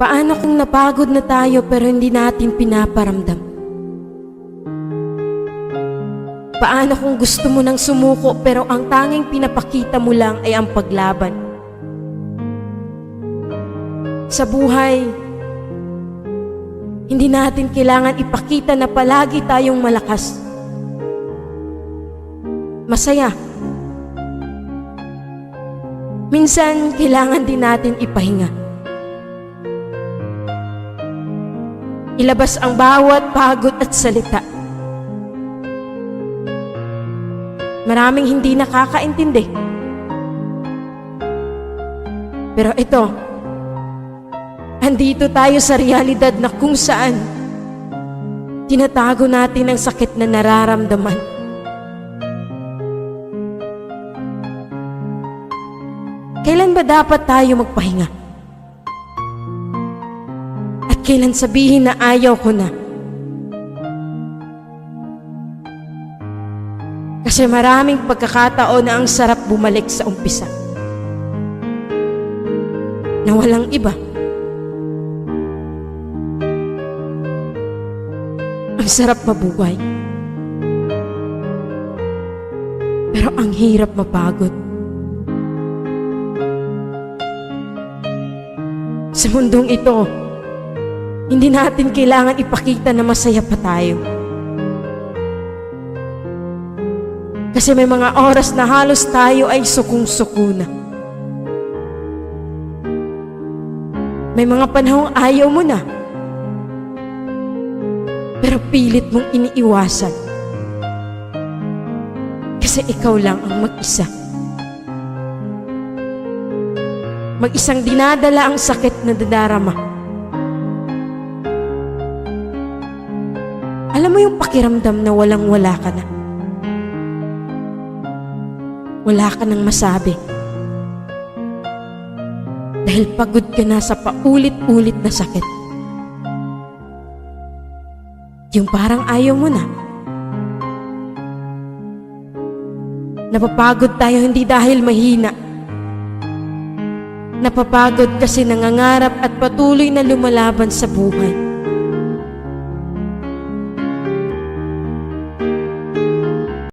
Paano kung napagod na tayo pero hindi natin pinaparamdam? Paano kung gusto mo nang sumuko pero ang tanging pinapakita mo lang ay ang paglaban? Sa buhay, hindi natin kailangan ipakita na palagi tayong malakas, masaya. Minsan, kailangan din natin ipahinga. Ilabas ang bawat pagod at salita. Maraming hindi nakakaintindi. Pero ito, andito tayo sa realidad na kung saan tinatago natin ang sakit na nararamdaman. Kailan ba dapat tayo magpahinga? At kailan sabihin na ayaw ko na? Kasi maraming pagkakataon na ang sarap bumalik sa umpisa. Na walang iba. Ang sarap mabuhay. Pero ang hirap mapagod. Sa mundong ito, hindi natin kailangan ipakita na masaya pa tayo. Kasi may mga oras na halos tayo ay sukong-suko na. May mga panahong ayaw mo na, pero pilit mong iniiwasan. Kasi ikaw lang ang mag-isa. Mag-isang dinadala ang sakit na dadarama. Alam mo yung pakiramdam na walang-wala ka na. Wala ka nang masabi. Dahil pagod ka na sa paulit-ulit na sakit. Yung parang ayaw mo na. Napapagod tayo hindi dahil mahina. Napapagod kasi nangangarap at patuloy na lumalaban sa buhay.